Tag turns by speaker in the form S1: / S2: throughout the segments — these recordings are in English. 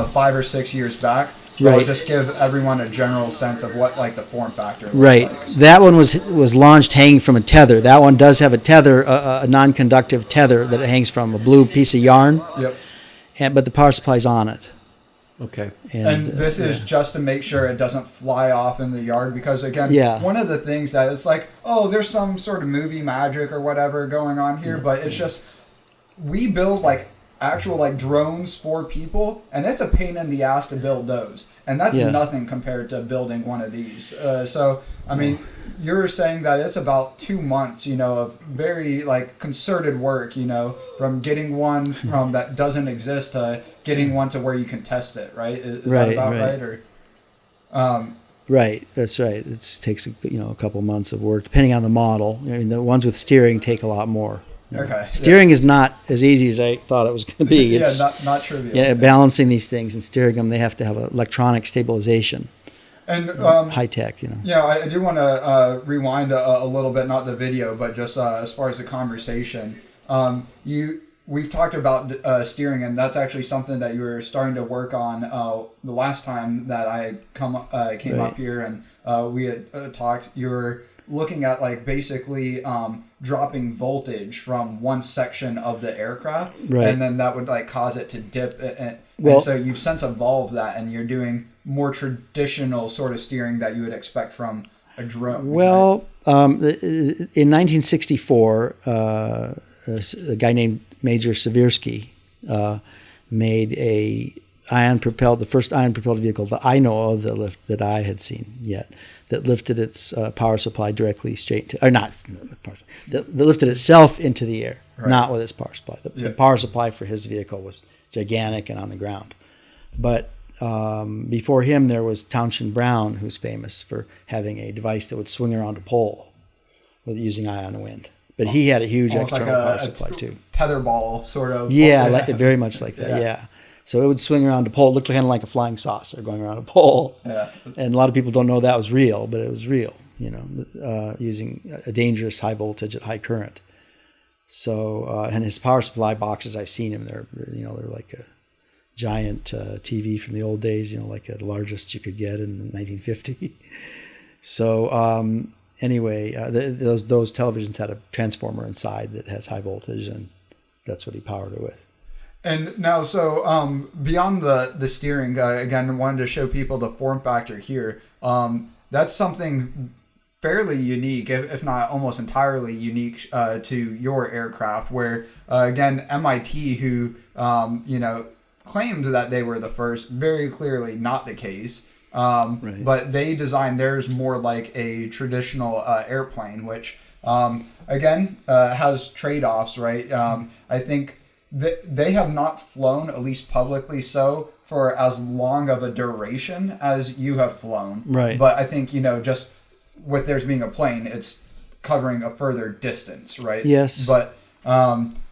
S1: 5 or 6 years back. So
S2: Right.
S1: just give everyone a general sense of what like the form factor looks
S2: Right.
S1: like.
S2: That one was launched hanging from a tether. That one does have a tether, a non-conductive tether that it hangs from, a blue piece of yarn,
S1: Yep.
S2: but the power supply's on it.
S3: Okay.
S1: And this is just to make sure it doesn't fly off in the yard because, again,
S2: Yeah.
S1: one of the things that it's like, oh, there's some sort of movie magic or whatever going on here, but it's just, we build like actual like drones for people, and it's a pain in the ass to build those. And that's nothing compared to building one of these. So, I mean, you're saying that it's about 2 months, of very like concerted work, from getting one from that doesn't exist to getting one to where you can test it, right? Is that about right? Or,
S2: Right, that's right. It takes a couple months of work, depending on the model. I mean, the ones with steering take a lot more.
S1: Okay.
S2: Steering is not as easy as I thought it was going to be. It's,
S1: not trivial.
S2: Yeah, balancing these things and steering them, they have to have electronic stabilization.
S1: And
S2: high tech,
S1: Yeah, I do want to rewind a little bit, not the video, but just as far as the conversation. We've talked about steering, and that's actually something that you were starting to work on the last time that I came up here, and we had talked. You were looking at like basically dropping voltage from one section of the aircraft, and then that would like cause it to dip. And so you've since evolved that, and you're doing more traditional sort of steering that you would expect from a drone.
S2: Well, in 1964, a guy named Major Seversky made the first ion-propelled vehicle that I know of that I had seen yet, that lifted its power supply directly straight to, or not, that lifted itself into the air, not with its power supply. The power supply for his vehicle was gigantic and on the ground. But before him, there was Townshend Brown, who's famous for having a device that would swing around a pole with using ion wind. But he had a huge external power supply too.
S1: Tetherball sort of.
S2: Yeah, very much like that. Yeah. So it would swing around a pole. It looked kind of like a flying saucer going around a pole.
S1: Yeah.
S2: And a lot of people don't know that was real, but it was real. Using a dangerous high voltage at high current. So and his power supply boxes, I've seen them. They're like a giant TV from the old days. Like the largest you could get in 1950. So. Anyway, those televisions had a transformer inside that has high voltage, and that's what he powered it with.
S1: And now, so beyond the steering, again, wanted to show people the form factor here. That's something fairly unique, if not almost entirely unique to your aircraft, where, again, MIT, who, claimed that they were the first, very clearly not the case. But they designed theirs more like a traditional airplane, which, again, has trade-offs, right? I think they have not flown, at least publicly so, for as long of a duration as you have flown.
S2: Right.
S1: But I think, just with theirs being a plane, it's covering a further distance, right?
S2: Yes.
S1: But,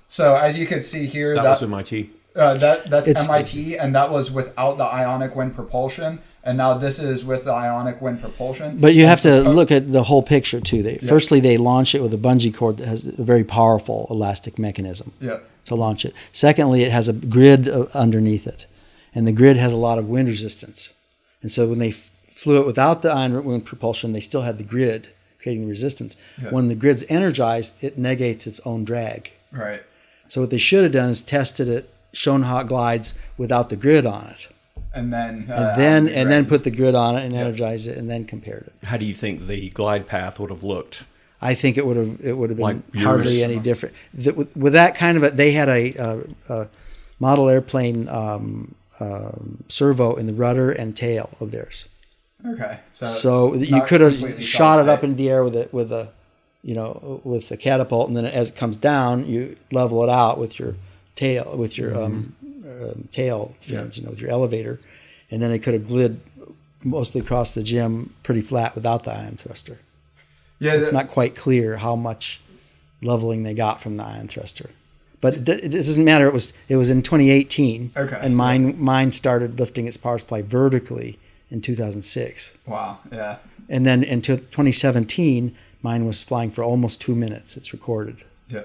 S1: so as you can see here...
S3: That was MIT.
S1: That's MIT, and that was without the ionic wind propulsion. And now this is with the ionic wind propulsion.
S2: But you have to look at the whole picture too. Firstly, they launch it with a bungee cord that has a very powerful elastic mechanism to launch it. Secondly, it has a grid underneath it, and the grid has a lot of wind resistance. And so when they flew it without the ionic wind propulsion, they still had the grid creating the resistance. When the grid's energized, it negates its own drag.
S1: Right.
S2: So what they should have done is tested it, shown how it glides without the grid on it.
S1: And then
S2: put the grid on it and energize it, and then compared it.
S3: How do you think the glide path would have looked?
S2: I think it would have been
S3: Like
S2: hardly
S3: yours?
S2: any different. With that kind of they had a model airplane servo in the rudder and tail of theirs.
S1: Okay.
S2: So you could have shot it up into the air with a catapult, and then as it comes down, you level it out with your tail tail fins, with your elevator, and then it could have glid mostly across the gym pretty flat without the ion thruster. Yeah, so it's not quite clear how much leveling they got from the ion thruster, but it doesn't matter. It was in 2018, and mine started lifting its power supply vertically in 2006.
S1: Wow, yeah.
S2: And then in 2017, mine was flying for almost 2 minutes. It's recorded.
S1: Yeah.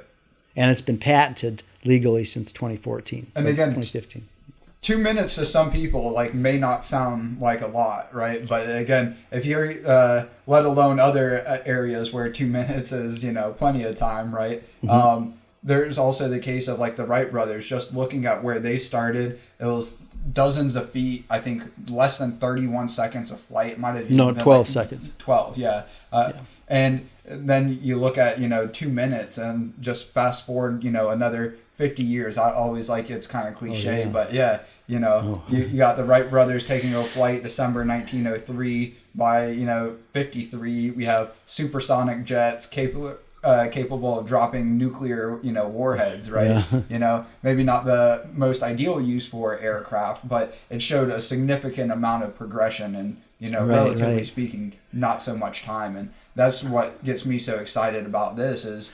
S2: And it's been patented legally since 2014.
S1: And again,
S2: 2015.
S1: 2 minutes to some people like may not sound like a lot, right? But again, if you're let alone other areas where 2 minutes is plenty of time, right? There's also the case of like the Wright brothers. Just looking at where they started, it was dozens of feet. I think less than 31 seconds of flight. It might have
S2: No,
S1: been
S2: 12
S1: like
S2: seconds.
S1: 12, yeah. And then you look at 2 minutes and just fast forward another 50 years. I always like it's kind of cliche, but yeah, you got the Wright brothers taking a flight December 1903. By 53, we have supersonic jets capable of dropping nuclear warheads, right? Maybe not the most ideal use for aircraft, but it showed a significant amount of progression and relatively speaking, not so much time. And that's what gets me so excited about this is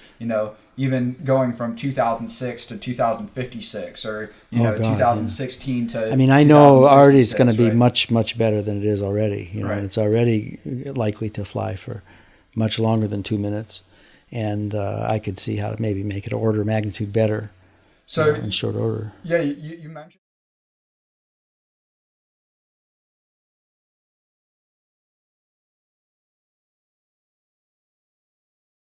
S1: even going from 2006 to 2056 or 2016 to
S2: I know already it's going to be
S1: right?
S2: much better than it is already. And it's already likely to fly for much longer than 2 minutes. And I could see how to maybe make it an order of magnitude better, in short order.
S1: Yeah, you mentioned